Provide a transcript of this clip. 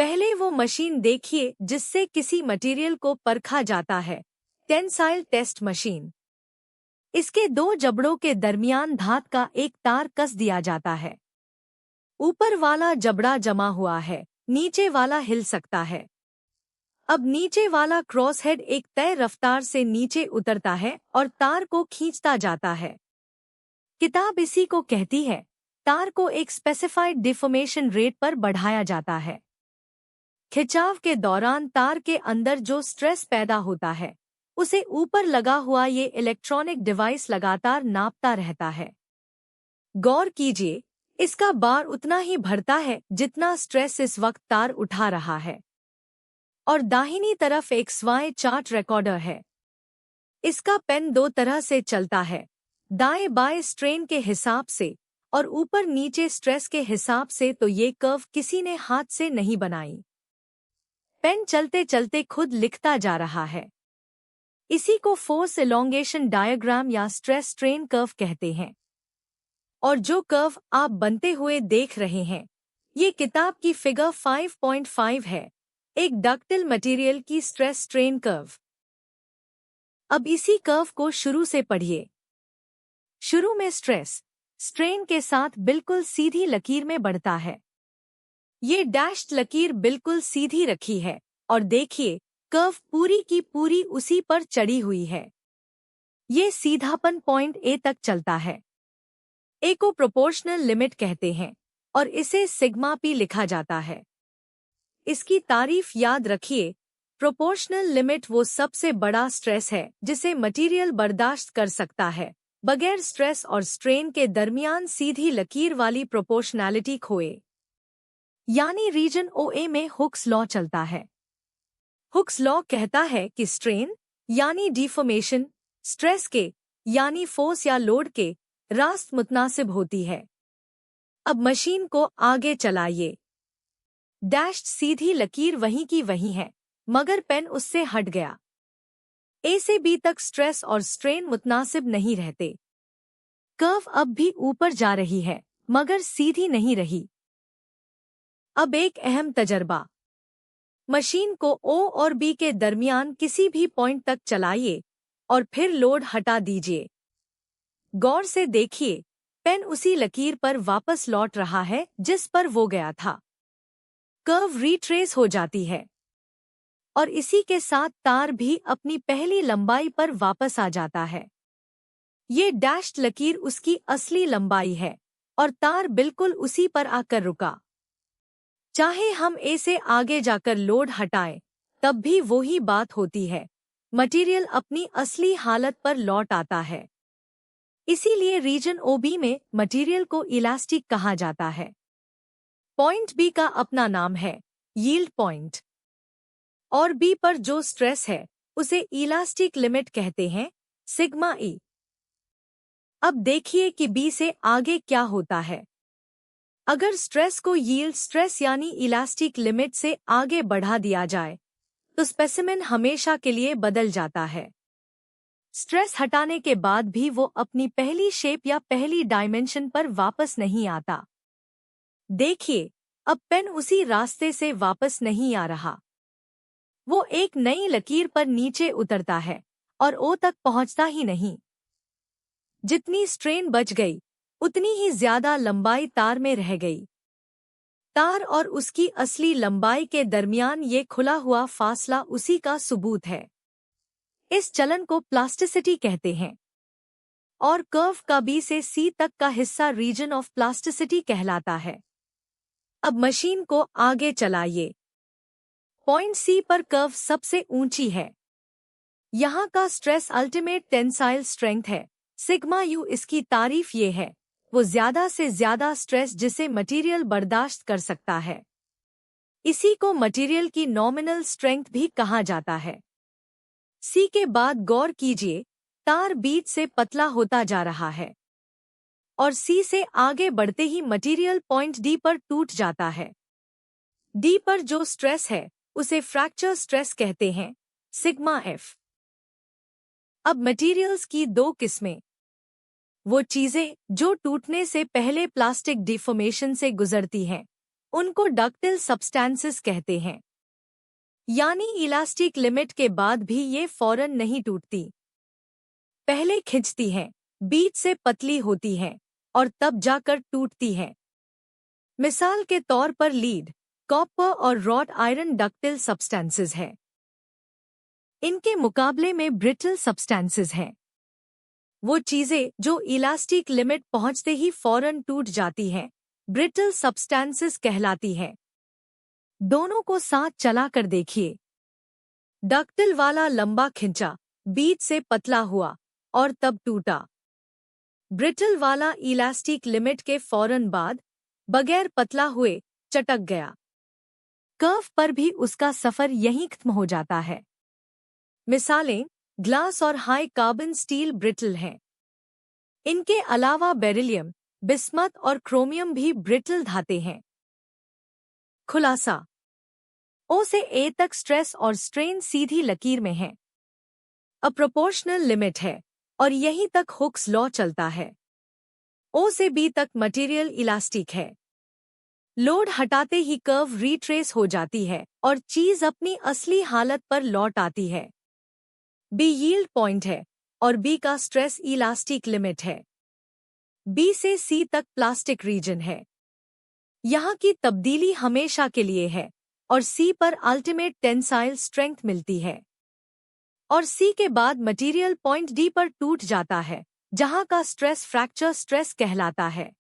पहले वो मशीन देखिए जिससे किसी मटेरियल को परखा जाता है, टेंसाइल टेस्ट मशीन। इसके दो जबड़ों के दरमियान धात का एक तार कस दिया जाता है। ऊपर वाला जबड़ा जमा हुआ है, नीचे वाला हिल सकता है। अब नीचे वाला क्रॉसहेड एक तय रफ्तार से नीचे उतरता है और तार को खींचता जाता है। किताब इसी को कहती है, तार को एक स्पेसिफाइड डिफॉर्मेशन रेट पर बढ़ाया जाता है। खिंचाव के दौरान तार के अंदर जो स्ट्रेस पैदा होता है, उसे ऊपर लगा हुआ ये इलेक्ट्रॉनिक डिवाइस लगातार नापता रहता है। गौर कीजिए, इसका बार उतना ही भरता है जितना स्ट्रेस इस वक्त तार उठा रहा है। और दाहिनी तरफ एक XY चार्ट रिकॉर्डर है। इसका पेन दो तरह से चलता है, दाएं बाएं स्ट्रेन के हिसाब से और ऊपर नीचे स्ट्रेस के हिसाब से। तो ये कर्व किसी ने हाथ से नहीं बनाई। पेन चलते चलते खुद लिखता जा रहा है। इसी को फोर्स एलोंगेशन डायग्राम या स्ट्रेस स्ट्रेन कर्व कहते हैं। और जो कर्व आप बनते हुए देख रहे हैं, ये किताब की फिगर 5.5 है, एक डक्टाइल मटेरियल की स्ट्रेस स्ट्रेन कर्व। अब इसी कर्व को शुरू से पढ़िए। शुरू में स्ट्रेस स्ट्रेन के साथ बिल्कुल सीधी लकीर में बढ़ता है। ये डैश्ड लकीर बिल्कुल सीधी रखी है और देखिए, कर्व पूरी की पूरी उसी पर चढ़ी हुई है। ये सीधापन पॉइंट ए तक चलता है। ए को प्रोपोर्शनल लिमिट कहते हैं और इसे सिग्मा पी लिखा जाता है। इसकी तारीफ याद रखिए, प्रोपोर्शनल लिमिट वो सबसे बड़ा स्ट्रेस है जिसे मटेरियल बर्दाश्त कर सकता है, बगैर स्ट्रेस और स्ट्रेन के दरमियान सीधी लकीर वाली प्रोपोर्शनैलिटी खोए। यानी रीजन OA में हुक्स लॉ चलता है। हुक्स लॉ कहता है कि स्ट्रेन यानी डिफॉर्मेशन स्ट्रेस के यानी फोर्स या लोड के रास्त मुतनासिब होती है। अब मशीन को आगे चलाइए। डैश्ड सीधी लकीर वहीं की वहीं है, मगर पेन उससे हट गया। ए से बी तक स्ट्रेस और स्ट्रेन मुतनासिब नहीं रहते। कर्व अब भी ऊपर जा रही है, मगर सीधी नहीं रही। अब एक अहम तजर्बा। मशीन को O और B के दरमियान किसी भी पॉइंट तक चलाइए और फिर लोड हटा दीजिए। गौर से देखिए, पेन उसी लकीर पर वापस लौट रहा है जिस पर वो गया था। कर्व रिट्रेस हो जाती है और इसी के साथ तार भी अपनी पहली लंबाई पर वापस आ जाता है। ये डैश्ड लकीर उसकी असली लंबाई है और तार बिल्कुल उसी पर आकर रुका। चाहे हम ए से आगे जाकर लोड हटाएं, तब भी वही बात होती है, मटेरियल अपनी असली हालत पर लौट आता है। इसीलिए रीजन OB में मटेरियल को इलास्टिक कहा जाता है। पॉइंट B का अपना नाम है, यील्ड पॉइंट। और B पर जो स्ट्रेस है, उसे इलास्टिक लिमिट कहते हैं, सिग्मा E। अब देखिए कि B से आगे क्या होता है। अगर स्ट्रेस को यील्ड स्ट्रेस यानी इलास्टिक लिमिट से आगे बढ़ा दिया जाए, तो स्पेसिमेन हमेशा के लिए बदल जाता है। स्ट्रेस हटाने के बाद भी वो अपनी पहली शेप या पहली डायमेंशन पर वापस नहीं आता। देखिए, अब पेन उसी रास्ते से वापस नहीं आ रहा। वो एक नई लकीर पर नीचे उतरता है और O तक पहुंचता ही नहीं। जितनी स्ट्रेन बच गई, उतनी ही ज्यादा लंबाई तार में रह गई। तार और उसकी असली लंबाई के दरमियान ये खुला हुआ फासला उसी का सबूत है। इस चलन को प्लास्टिसिटी कहते हैं। और कर्व का B से C तक का हिस्सा रीजन ऑफ प्लास्टिसिटी कहलाता है। अब मशीन को आगे चलाइए। पॉइंट C पर कर्व सबसे ऊंची है। यहाँ का स्ट्रेस अल्टीमेट टेंसाइल स्ट्रेंथ है, सिग्मा U। इसकी तारीफ ये है, वो ज्यादा से ज्यादा स्ट्रेस जिसे मटेरियल बर्दाश्त कर सकता है। इसी को मटेरियल की नॉमिनल स्ट्रेंथ भी कहा जाता है। C के बाद गौर कीजिए, तार बीच से पतला होता जा रहा है और C से आगे बढ़ते ही मटेरियल पॉइंट D पर टूट जाता है। D पर जो स्ट्रेस है, उसे फ्रैक्चर स्ट्रेस कहते हैं, सिग्मा F। अब मटेरियल्स की दो किस्में। वो चीजें जो टूटने से पहले प्लास्टिक डिफॉर्मेशन से गुजरती हैं, उनको डक्टिल सब्सटेंसेस कहते हैं। यानी इलास्टिक लिमिट के बाद भी ये फौरन नहीं टूटती। पहले खिंचती हैं, बीच से पतली होती हैं और तब जाकर टूटती हैं। मिसाल के तौर पर लीड, कॉपर और रॉड आयरन डक्टिल सब्सटेंसेस हैं। इनके मुकाबले में ब्रिटल सब्सटेंसेस हैं वो चीजें जो इलास्टिक लिमिट पहुंचते ही फौरन टूट जाती हैं, ब्रिटल सब्सटेंसेस कहलाती हैं। दोनों को साथ चलाकर देखिए। डक्टिल वाला लंबा खिंचा, बीच से पतला हुआ और तब टूटा। ब्रिटल वाला इलास्टिक लिमिट के फौरन बाद बगैर पतला हुए चटक गया। कर्व पर भी उसका सफर यहीं खत्म हो जाता है। मिसालें ग्लास और हाई कार्बन स्टील ब्रिटल हैं। इनके अलावा बेरिलियम, बिस्मथ और क्रोमियम भी ब्रिटल धाते हैं। खुलासा: ओ से ए तक स्ट्रेस और स्ट्रेन सीधी लकीर में है। अप्रोपोर्शनल लिमिट है और यहीं तक हुक्स लॉ चलता है। ओ से बी तक मटेरियल इलास्टिक है। लोड हटाते ही कर्व रिट्रेस हो जाती है और चीज अपनी असली हालत पर लौट आती है। बी यील्ड पॉइंट है और बी का स्ट्रेस इलास्टिक लिमिट है। बी से सी तक प्लास्टिक रीजन है। यहाँ की तब्दीली हमेशा के लिए है और सी पर अल्टीमेट टेंसाइल स्ट्रेंथ मिलती है। और सी के बाद मटेरियल पॉइंट डी पर टूट जाता है, जहाँ का स्ट्रेस फ्रैक्चर स्ट्रेस कहलाता है।